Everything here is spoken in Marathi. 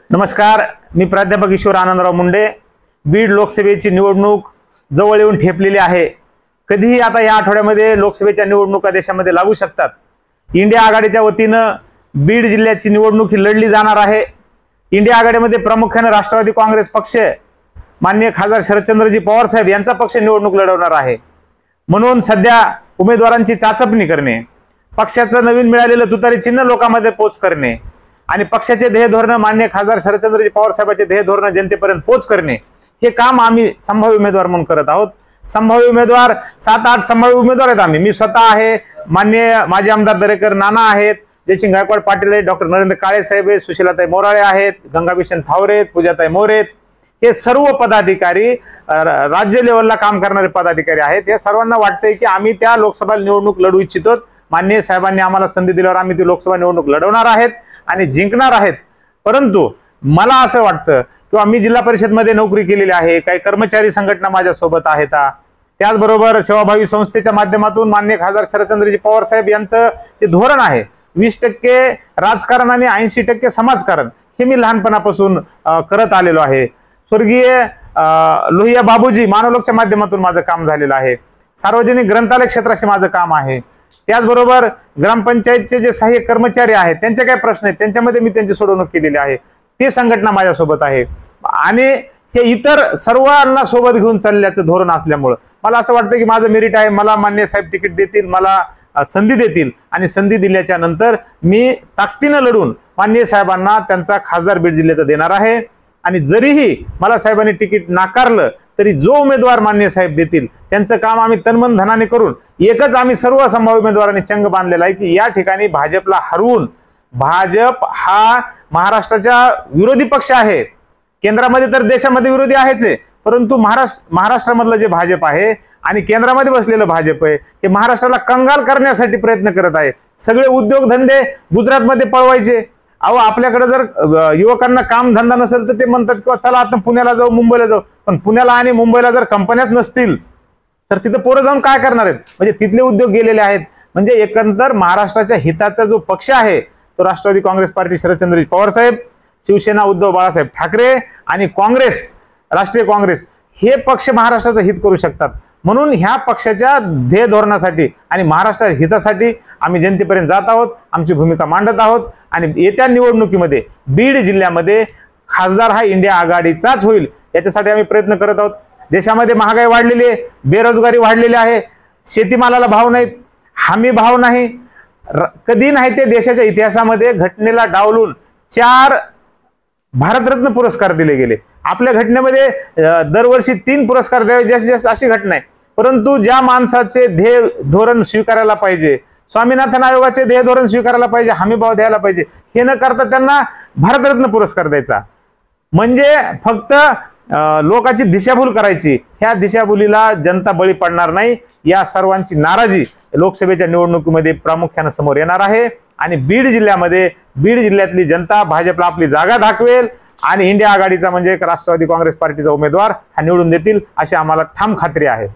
नमस्कार, मी प्राध्यापक ईश्वर आनंदराव मुंडे। बीड लोकसभेची निवडणूक जवळ येऊन ठेपलेली आहे। कधीही आता या आठवड्यामध्ये लोकसभेच्या निवडणुका देशामध्ये लागू शकतात। इंडिया आघाडीच्या वतीनं बीड जिल्ह्याची निवडणूक ही लढली जाणार आहे। इंडिया आघाडीमध्ये प्रामुख्याने राष्ट्रवादी काँग्रेस पक्ष, माननीय खासदार शरदचंद्रजी पवार साहेब यांचा पक्ष निवडणूक लढवणार आहे। म्हणून सध्या उमेदवारांची चाचपणी करणे, पक्षाचं नवीन मिळालेलं तुतारी चिन्ह लोकांमध्ये पोच करणे आणि पक्षाचे ध्येय धोरण माननीय खासदार शरदचंद्रजी पवार साहेबांचे ध्येय धोरण जनतेपर्यंत पोच करणे, हे काम आम्ही संभाव्य उमेदवार म्हणून करत आहोत। संभाव्य उमेदवार 7-8 संभाव्य उमेदवार आहेत। मी स्वतः आहे, माननीय माजी आमदार दरेकर नाना आहेत, जयसिंग गायकवाड पाटील आहेत, डॉक्टर नरेंद्र काळे साहेब आहेत, सुशीलाताई मोराळे आहेत, गंगाभिषण थावरे आहेत, पूजाताई मोरे आहेत। हे सर्व पदाधिकारी राज्य लेवलला काम करणारे पदाधिकारी आहेत। या सर्वांना वाटतंय की आम्ही त्या लोकसभा निवडणूक लढू इच्छितो। माननीय साहेबांनी आम्हाला संधी दिल्यावर आम्ही ती लोकसभा निवडणूक लढवणार आहेत आणि जिंकणार आहेत। परंतु मला असं वाटतं किंवा मी जिल्हा परिषदमध्ये नोकरी केलेली आहे, काही कर्मचारी संघटना माझ्या सोबत आहेत, त्याचबरोबर सेवाभावी संस्थेच्या माध्यमातून माननीय खासदार शरदचंद्रजी पवार साहेब यांचं जे धोरण आहे 20% राजकारण आणि 80% समाजकारण, हे मी लहानपणापासून करत आलेलो आहे। स्वर्गीय लोहिया बाबूजी मानवलोकच्या माध्यमातून माझं काम झालेलं आहे। सार्वजनिक ग्रंथालय क्षेत्राशी माझं काम आहे। त्याचबरोबर ग्रामपंचायतचे जे सहाय्यक कर्मचारी आहेत त्यांचे काय प्रश्न आहेत त्यांच्यामध्ये मी त्यांची सोडवणूक केलेली आहे। ते संघटना माझ्यासोबत आहे आणि हे इतर सर्वांना सोबत घेऊन चालल्याचं धोरण असल्यामुळे मला असं वाटतं की माझं मेरिट आहे। मला माननीय साहेब तिकीट देतील, मला संधी देतील आणि संधी दिल्याच्या नंतर मी ताकदीनं लढून माननीय साहेबांना त्यांचा खासदार बीड जिल्ह्याचा देणार आहे। आणि जरीही मला साहेबांनी तिकीट नाकारलं तरी जो उमेदवार माननीय साहेब देतील त्यांचं काम आम्ही तनमन धनाने करून एकच आम्ही सर्व संभाव्य उमेदवारांनी चंग बांधलेला आहे की या ठिकाणी भाजपला हरवून, भाजप हा महाराष्ट्राच्या विरोधी पक्ष आहे। केंद्रामध्ये तर देशामध्ये विरोधी आहेच आहे, परंतु महाराष्ट्रामधलं जे भाजप आहे आणि केंद्रामध्ये बसलेलं भाजप आहे हे महाराष्ट्राला कंगाल करण्यासाठी प्रयत्न करत आहे। सगळे उद्योगधंदे गुजरातमध्ये पळवायचे। अहो, आपल्याकडे जर युवकांना काम धंदा नसेल तर ते म्हणतात किंवा चला आता पुण्याला जाऊ, मुंबईला जाऊ। पण पुण्याला आणि मुंबईला जर कंपन्याच नसतील तर तिथं पोरं जाऊन काय करणार आहेत? म्हणजे तिथले उद्योग गेलेले आहेत। म्हणजे एकंदर महाराष्ट्राच्या हिताचा जो पक्ष आहे तो राष्ट्रवादी काँग्रेस पार्टी शरदचंद्रजी पवार साहेब, शिवसेना उद्धव बाळासाहेब ठाकरे आणि काँग्रेस, राष्ट्रीय काँग्रेस हे पक्ष महाराष्ट्राचं हित करू शकतात। म्हणून ह्या पक्षाच्या ध्येय धोरणासाठी आणि महाराष्ट्राच्या हितासाठी आम्ही जनतेपर्यंत जात आहोत, आमची भूमिका मांडत आहोत आणि येत्या निवडणुकीमध्ये बीड जिल्ह्यामध्ये खासदार हा इंडिया आघाडीचाच होईल याच्यासाठी आम्ही प्रयत्न करत आहोत। देशामध्ये महागाई वाढलेली आहे, बेरोजगारी वाढलेली आहे, शेतीमालाला भाव नाहीत, हमी भाव नाही, कधी नाही ते देशाच्या इतिहासामध्ये घटनेला डावलून 4 भारतरत्न पुरस्कार दिले गेले। आपल्या घटनेमध्ये दरवर्षी 3 पुरस्कार द्यावे जास्तीत जास्त अशी घटना आहे। परंतु ज्या माणसाचे ध्येय धोरण स्वीकारायला पाहिजे, स्वामीनाथन आयोगाचे ध्येय धोरण स्वीकारायला पाहिजे, हमी भाव द्यायला पाहिजे, हे न करता त्यांना भारतरत्न पुरस्कार द्यायचा म्हणजे फक्त लोकांची दिशाभूल करायची। ह्या दिशाभूलीला जनता बळी पडणार नाही। या सर्वांची नाराजी लोकसभेच्या निवडणुकीमध्ये प्रामुख्याने समोर येणार आहे आणि बीड जिल्ह्यातली जनता भाजपला आपली जागा दाखवेल आणि इंडिया आघाडीचा म्हणजे राष्ट्रवादी काँग्रेस पार्टीचा उमेदवार हा निवडून देतील अशी आम्हाला ठाम खात्री आहे।